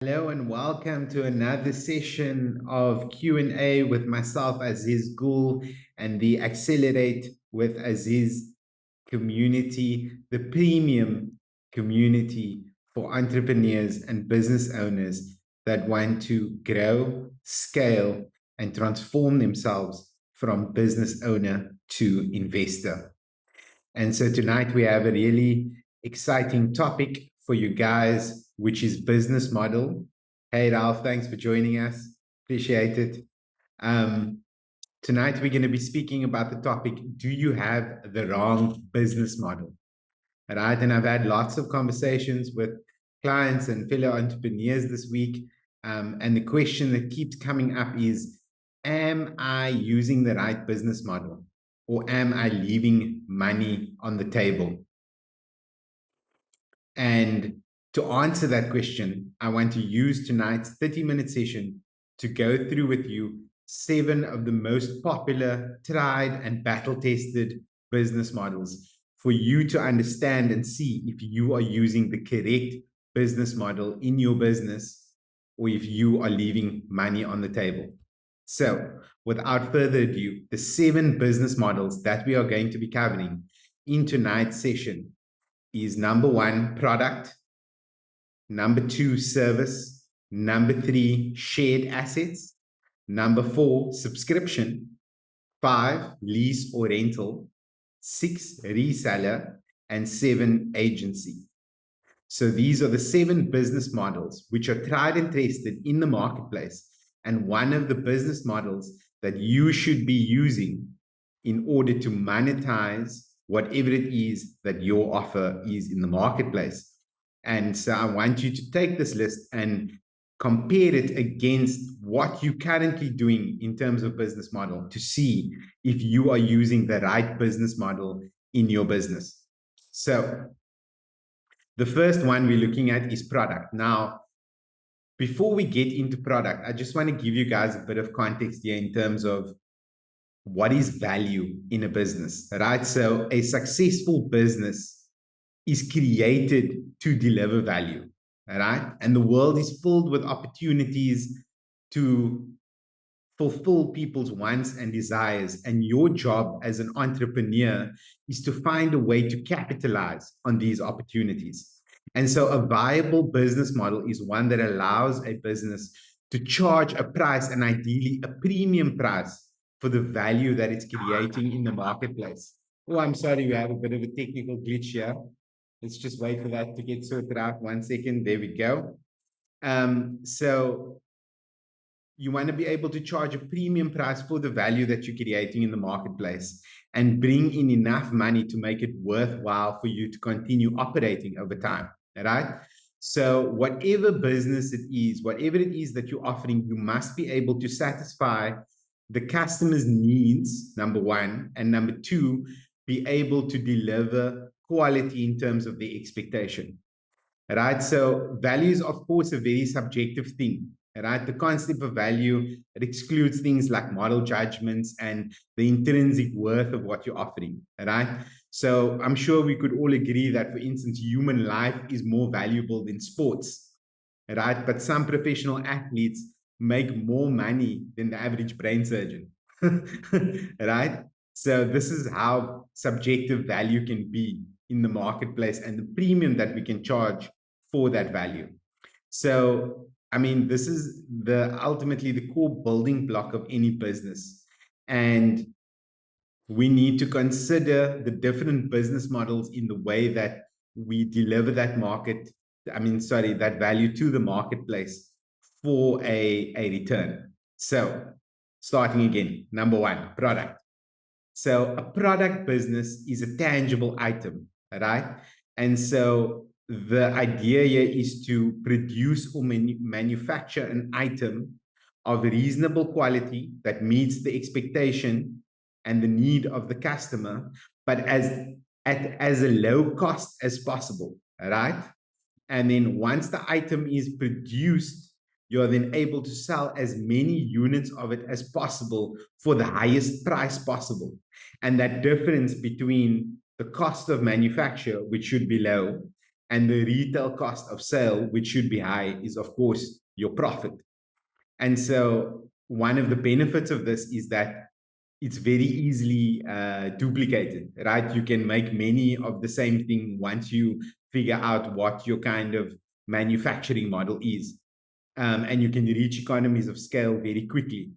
Hello and welcome to another session of Q&A with myself, Aziz Gool, and the Accelerate with Aziz Community, the premium community for entrepreneurs and business owners that want to grow, scale, and transform themselves from business owner to investor. And so tonight we have a really exciting topic for you guys, which is business model. Hey, Ralph, thanks for joining us. Appreciate it. Tonight we're going to be speaking about the topic, do you have the wrong business model? Right? And I've had lots of conversations with clients and fellow entrepreneurs this week. And the question that keeps coming up is, am I using the right business model? Or am I leaving money on the table? And to answer that question, I want to use tonight's 30-minute session to go through with you 7 of the most popular, tried, and battle-tested business models for you to understand and see if you are using the correct business model in your business or if you are leaving money on the table. So, without further ado, the 7 business models that we are going to be covering in tonight's session is number 1, product, number 2, service, number 3, shared assets, number 4, subscription, 5, lease or rental, 6, reseller, and 7, agency. So these are the 7 business models which are tried and tested in the marketplace, and one of the business models that you should be using in order to monetize whatever it is that your offer is in the marketplace. And so I want you to take this list and compare it against what you're currently doing in terms of business model to see if you are using the right business model in your business. So the first one we're looking at is product. Now, before we get into product, I just want to give you guys a bit of context here in terms of what is value in a business, right? So a successful business is created to deliver value, right? And the world is filled with opportunities to fulfill people's wants and desires. And your job as an entrepreneur is to find a way to capitalize on these opportunities. And so a viable business model is one that allows a business to charge a price, and ideally a premium price, for the value that it's creating in the marketplace. Oh, I'm sorry, we have a bit of a technical glitch here. Let's just wait for that to get sorted out. 1 second. There we go. So you want to be able to charge a premium price for the value that you're creating in the marketplace and bring in enough money to make it worthwhile for you to continue operating over time, right? So whatever business it is, whatever it is that you're offering, you must be able to satisfy the customer's needs, number 1, and number 2, be able to deliver quality in terms of the expectation, right? So value is, of course, a very subjective thing, right? The concept of value, it excludes things like moral judgments and the intrinsic worth of what you're offering, right? So I'm sure we could all agree that, for instance, human life is more valuable than sports, right? But some professional athletes make more money than the average brain surgeon, right? So this is how subjective value can be in the marketplace and the premium that we can charge for that value. So, I mean, this is ultimately the core building block of any business. And we need to consider the different business models in the way that we deliver that that value to the marketplace for a return. So starting again, number 1, product. So a product business is a tangible item, right? And so the idea here is to produce or manufacture an item of reasonable quality that meets the expectation and the need of the customer, but at as a low cost as possible, right? And then once the item is produced, you're then able to sell as many units of it as possible for the highest price possible. And that difference between the cost of manufacture, which should be low, And the retail cost of sale, which should be high, is of course your profit. And so one of the benefits of this is that it's very easily duplicated, right? You can make many of the same thing once you figure out what your kind of manufacturing model is. And you can reach economies of scale very quickly.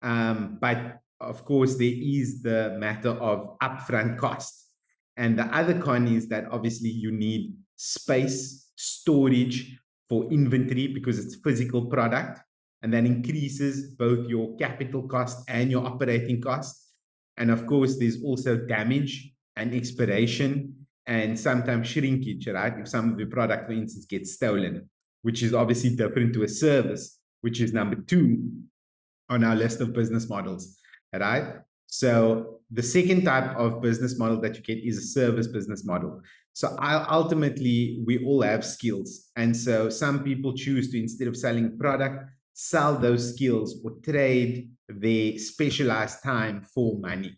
But of course, there is the matter of upfront cost. And the other con is that obviously you need space, storage for inventory because it's physical product. And that increases both your capital cost and your operating costs. And of course, there's also damage and expiration and sometimes shrinkage, right? If some of the product, for instance, gets stolen, which is obviously different to a service, which is number 2 on our list of business models, right? So the second type of business model that you get is a service business model. So ultimately, we all have skills. And so some people choose to, instead of selling a product, sell those skills or trade their specialized time for money,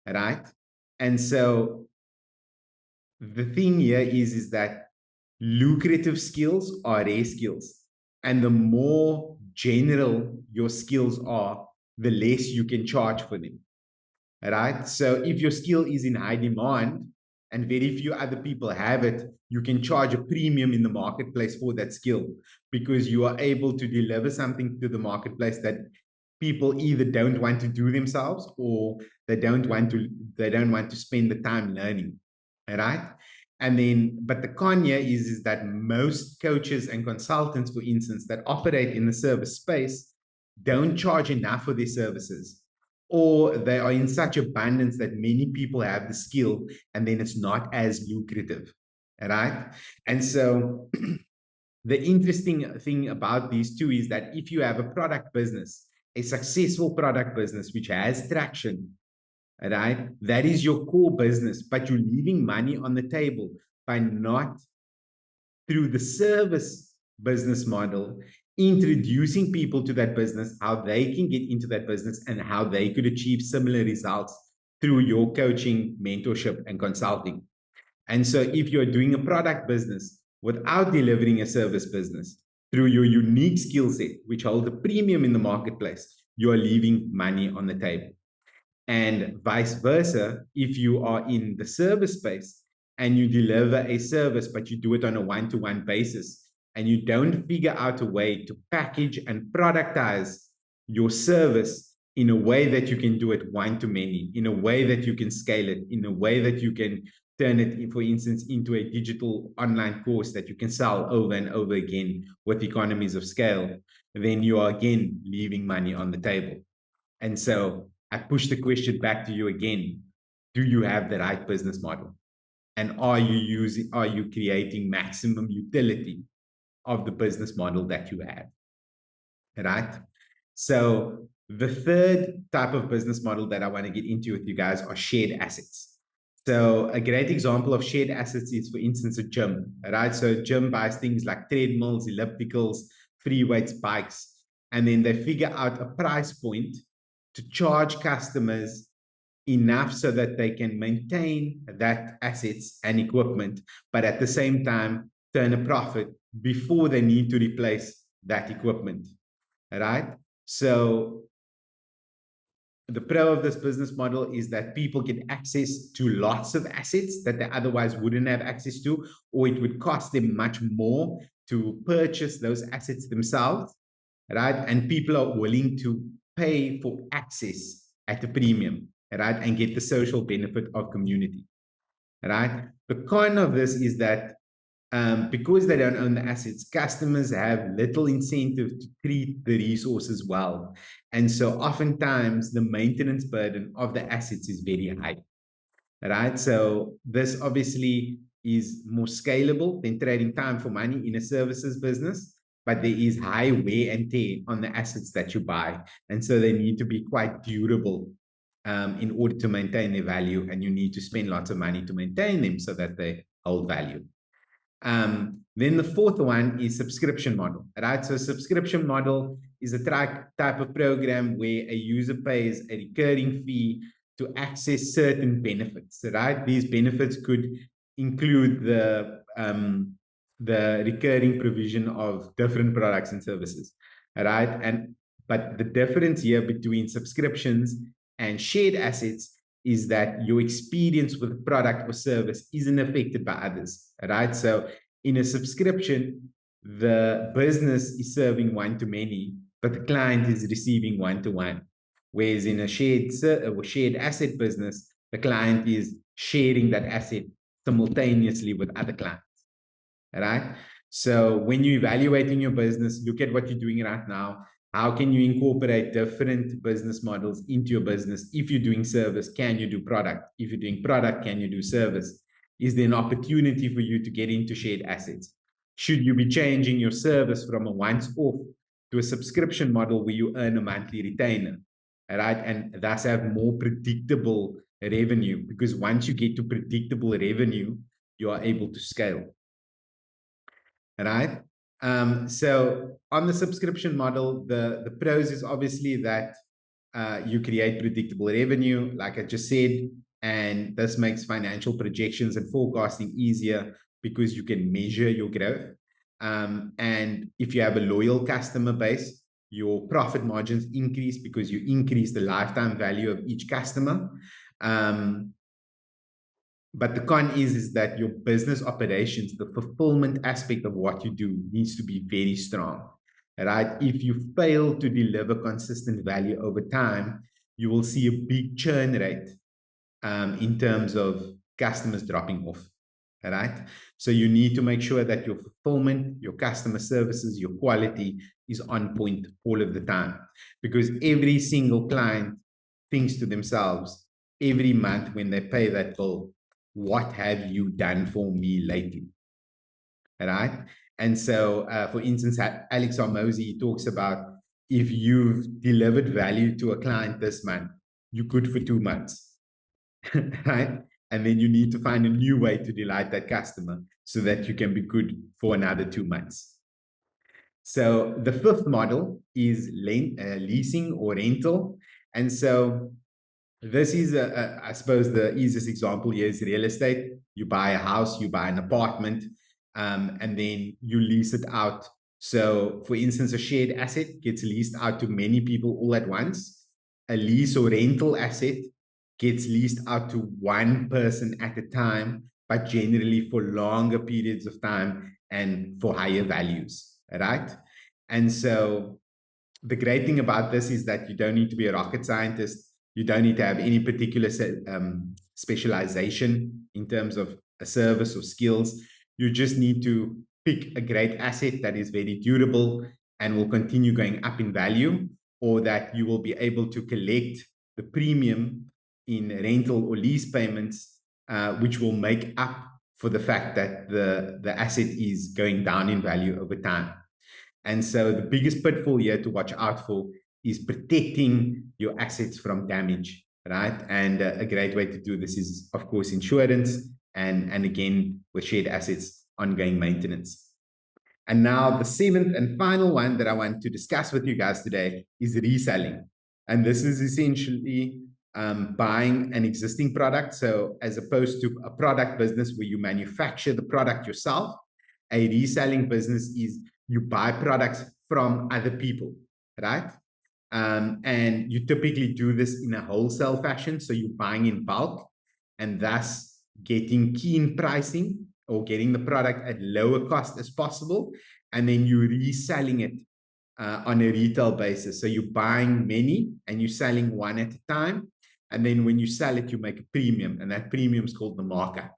right? And so the thing here is that lucrative skills are rare skills. And the more general your skills are, the less you can charge for them, right? So if your skill is in high demand and very few other people have it, you can charge a premium in the marketplace for that skill because you are able to deliver something to the marketplace that people either don't want to do themselves or they don't want to spend the time learning, right? And then, but the con here is that most coaches and consultants, for instance, that operate in the service space don't charge enough for their services, or they are in such abundance that many people have the skill and then it's not as lucrative, right? And so the interesting thing about these two is that if you have a product business, a successful product business which has traction, right? That is your core business, but you're leaving money on the table by not, through the service business model, introducing people to that business, how they can get into that business and how they could achieve similar results through your coaching, mentorship, and consulting. And so if you're doing a product business without delivering a service business through your unique skill set, which hold a premium in the marketplace, you're leaving money on the table. And vice versa, if you are in the service space and you deliver a service, but you do it on a one-to-one basis, and you don't figure out a way to package and productize your service in a way that you can do it one-to-many, in a way that you can scale it, in a way that you can turn it, for instance, into a digital online course that you can sell over and over again with economies of scale, then you are again leaving money on the table. And so I push the question back to you again. Do you have the right business model? And are you creating maximum utility of the business model that you have? Right? So the third type of business model that I want to get into with you guys are shared assets. So a great example of shared assets is, for instance, a gym, right? So a gym buys things like treadmills, ellipticals, free weights, bikes, and then they figure out a price point to charge customers enough so that they can maintain that assets and equipment, but at the same time turn a profit before they need to replace that equipment, right? So the pro of this business model is that people get access to lots of assets that they otherwise wouldn't have access to, or it would cost them much more to purchase those assets themselves, right? And people are willing to pay for access at a premium, right? And get the social benefit of community, right? The con of this is that because they don't own the assets, customers have little incentive to treat the resources well. And so oftentimes the maintenance burden of the assets is very high, right? So this obviously is more scalable than trading time for money in a services business, but there is high wear and tear on the assets that you buy. And so they need to be quite durable in order to maintain their value, and you need to spend lots of money to maintain them so that they hold value. Then the fourth one is subscription model, right? So subscription model is a type of program where a user pays a recurring fee to access certain benefits, right? These benefits could include the the recurring provision of different products and services, right? But the difference here between subscriptions and shared assets is that your experience with product or service isn't affected by others, right? So in a subscription, the business is serving one-to-many, but the client is receiving one-to-one. Whereas in a shared asset business, the client is sharing that asset simultaneously with other clients, right? So when you're evaluating your business, look at what you're doing right now. How can you incorporate different business models into your business? If you're doing service, can you do product? If you're doing product, can you do service? Is there an opportunity for you to get into shared assets? Should you be changing your service from a once-off to a subscription model where you earn a monthly retainer, right? And thus have more predictable revenue, because once you get to predictable revenue, you are able to scale, right? So on the subscription model, the pros is obviously that you create predictable revenue, like I just said, and this makes financial projections and forecasting easier because you can measure your growth. And if you have a loyal customer base, your profit margins increase because you increase the lifetime value of each customer. But the con is that your business operations, the fulfillment aspect of what you do needs to be very strong, right? If you fail to deliver consistent value over time, you will see a big churn rate in terms of customers dropping off, right? So you need to make sure that your fulfillment, your customer services, your quality is on point all of the time, because every single client thinks to themselves every month when they pay that bill, what have you done for me lately, right? And so, for instance, Alex Armosi talks about, if you've delivered value to a client this month, you're good for 2 months, right? And then you need to find a new way to delight that customer so that you can be good for another 2 months. So the fifth model is leasing or rental. And so this is, I suppose, the easiest example here is real estate. You buy a house, you buy an apartment, and then you lease it out. So, for instance, a shared asset gets leased out to many people all at once. A lease or rental asset gets leased out to one person at a time, but generally for longer periods of time and for higher values, right? And so the great thing about this is that you don't need to be a rocket scientist. You don't need to have any particular specialization in terms of a service or skills. You just need to pick a great asset that is very durable and will continue going up in value, or that you will be able to collect the premium in rental or lease payments, which will make up for the fact that the asset is going down in value over time. And so the biggest pitfall here to watch out for is protecting your assets from damage, right? And a great way to do this is, of course, insurance, and again, with shared assets, ongoing maintenance. And now the seventh and final one that I want to discuss with you guys today is reselling. And this is essentially buying an existing product. So as opposed to a product business where you manufacture the product yourself, a reselling business is you buy products from other people, right? And you typically do this in a wholesale fashion. So you're buying in bulk and thus getting keen pricing or getting the product at lower cost as possible. And then you're reselling it on a retail basis. So you're buying many and you're selling one at a time. And then when you sell it, you make a premium, and that premium is called the markup.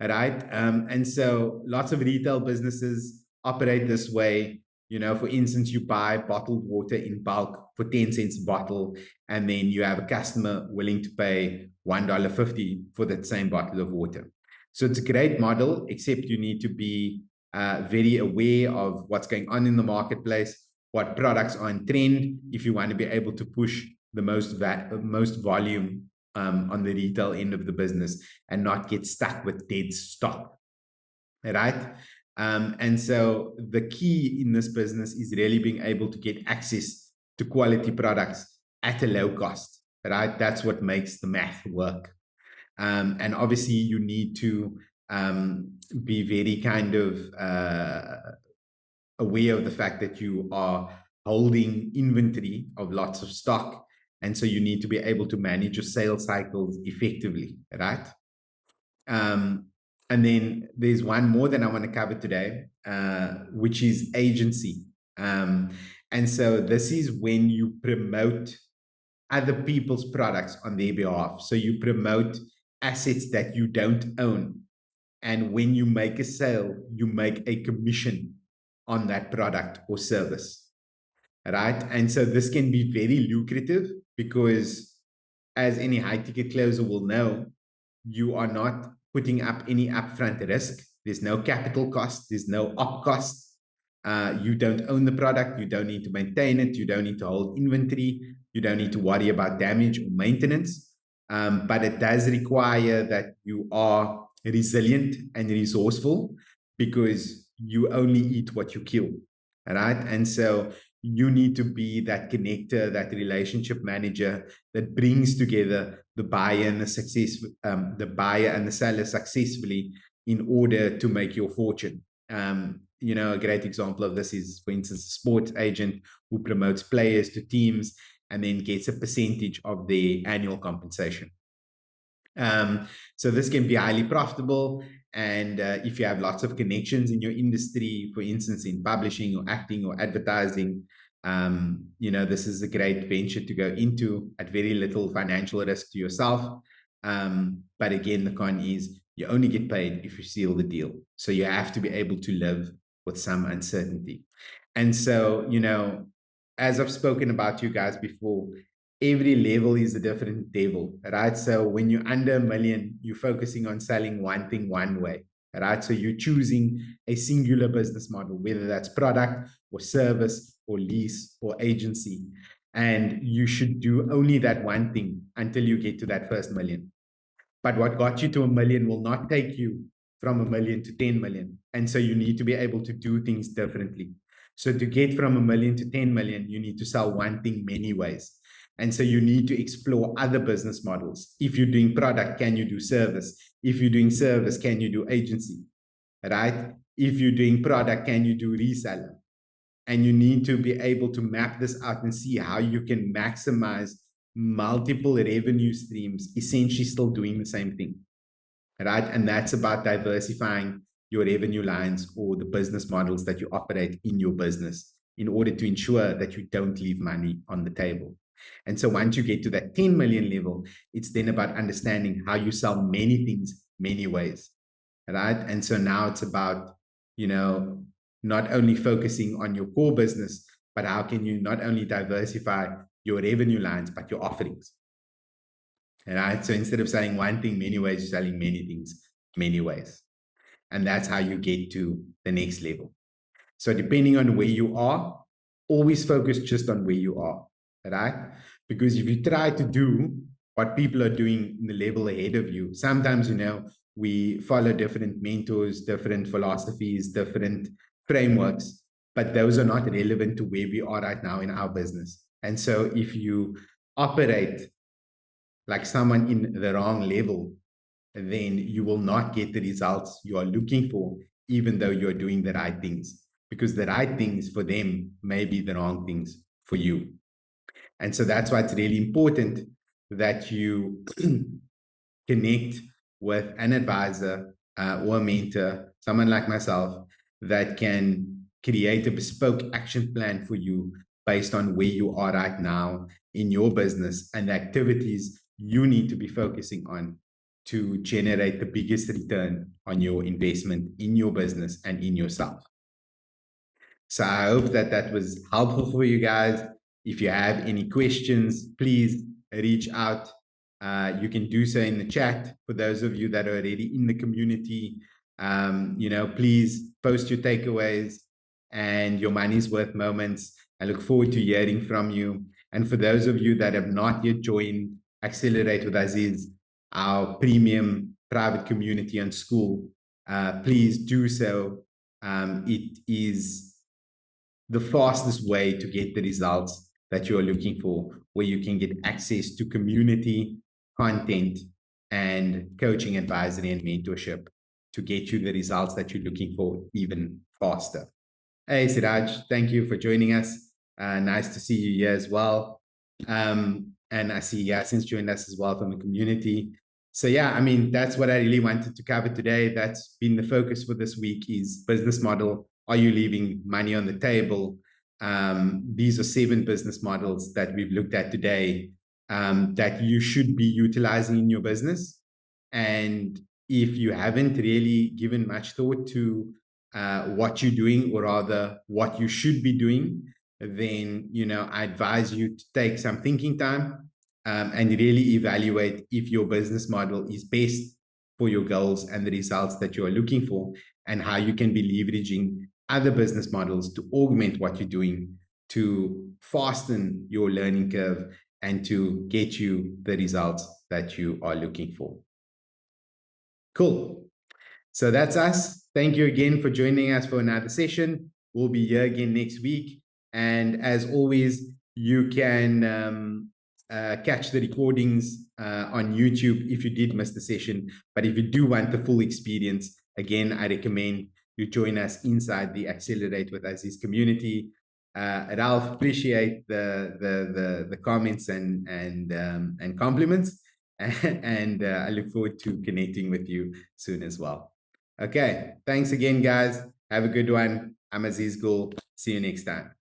Right? And so lots of retail businesses operate this way. You know, for instance, you buy bottled water in bulk for 10 cents a bottle, and then you have a customer willing to pay $1.50 for that same bottle of water. So it's a great model, except you need to be very aware of what's going on in the marketplace, what products are in trend, if you want to be able to push the most volume on the retail end of the business and not get stuck with dead stock, right? And so the key in this business is really being able to get access to quality products at a low cost, right? That's what makes the math work. And obviously you need to be very kind of aware of the fact that you are holding inventory of lots of stock. And so you need to be able to manage your sales cycles effectively, right? And then there's one more that I want to cover today, which is agency. And so this is when you promote other people's products on their behalf. So you promote assets that you don't own. And when you make a sale, you make a commission on that product or service, right? And so this can be very lucrative because, as any high ticket closer will know, you are not putting up any upfront risk. There's no capital cost, there's no op cost. You don't own the product, you don't need to maintain it, you don't need to hold inventory, you don't need to worry about damage or maintenance. But it does require that you are resilient and resourceful, because you only eat what you kill, right? And so you need to be that connector, that relationship manager that brings together the buyer and the buyer and the seller successfully in order to make your fortune. A great example of this is, for instance, a sports agent who promotes players to teams and then gets a percentage of their annual compensation. So this can be highly profitable. And if you have lots of connections in your industry, for instance, in publishing or acting or advertising, this is a great venture to go into at very little financial risk to yourself. But again, the con is you only get paid if you seal the deal. So you have to be able to live with some uncertainty. And so, as I've spoken about you guys before, every level is a different devil, right? So when you're under $1 million, you're focusing on selling one thing one way, right? So you're choosing a singular business model, whether that's product or service or lease or agency. And you should do only that one thing until you get to that first $1 million. But what got you to $1 million will not take you from $1 million to 10 million. And so you need to be able to do things differently. So to get from $1 million to 10 million, you need to sell one thing many ways. And so you need to explore other business models. If you're doing product, can you do service? If you're doing service, can you do agency, right? If you're doing product, can you do reseller? And you need to be able to map this out and see how you can maximize multiple revenue streams, essentially still doing the same thing, right? And that's about diversifying your revenue lines or the business models that you operate in your business in order to ensure that you don't leave money on the table. And so once you get to that 10 million level, it's then about understanding how you sell many things, many ways, right? And so now it's about, not only focusing on your core business, but how can you not only diversify your revenue lines, but your offerings, right? So instead of selling one thing many ways, you're selling many things many ways. And that's how you get to the next level. So depending on where you are, always focus just on where you are, right? Because if you try to do what people are doing in the level ahead of you, sometimes, we follow different mentors, different philosophies, different frameworks, but those are not relevant to where we are right now in our business. And so if you operate like someone in the wrong level, then you will not get the results you are looking for, even though you're doing the right things, because the right things for them may be the wrong things for you. And so that's why it's really important that you connect with an advisor or a mentor, someone like myself, that can create a bespoke action plan for you based on where you are right now in your business and the activities you need to be focusing on to generate the biggest return on your investment in your business and in yourself. So I hope that was helpful for you guys. If you have any questions, please reach out. You can do so in the chat. For those of you that are already in the community, please post your takeaways and your money's worth moments. I look forward to hearing from you. And for those of you that have not yet joined Accelerate with Aziz, our premium private community and school, please do so. It is the fastest way to get the results that you're looking for, where you can get access to community, content, and coaching, advisory, and mentorship to get you the results that you're looking for even faster. Hey, Siraj, thank you for joining us. Nice to see you here as well. And I see Yasin's joined us as well from the community. So yeah, I mean, that's what I really wanted to cover today. That's been the focus for this week is business model. Are you leaving money on the table? These are 7 business models that we've looked at today that you should be utilizing in your business. And if you haven't really given much thought to what you're doing, or rather what you should be doing, then I advise you to take some thinking time and really evaluate if your business model is best for your goals and the results that you are looking for, and how you can be leveraging other business models to augment what you're doing to fasten your learning curve and to get you the results that you are looking for. Cool. So that's us. Thank you again for joining us for another session. We'll be here again next week. And as always, you can catch the recordings on YouTube if you did miss the session. But if you do want the full experience, again, I recommend you join us inside the Accelerate with Aziz community. Ralph, appreciate the comments and compliments. And I look forward to connecting with you soon as well. Okay, thanks again, guys. Have a good one. I'm Aziz Gool. See you next time.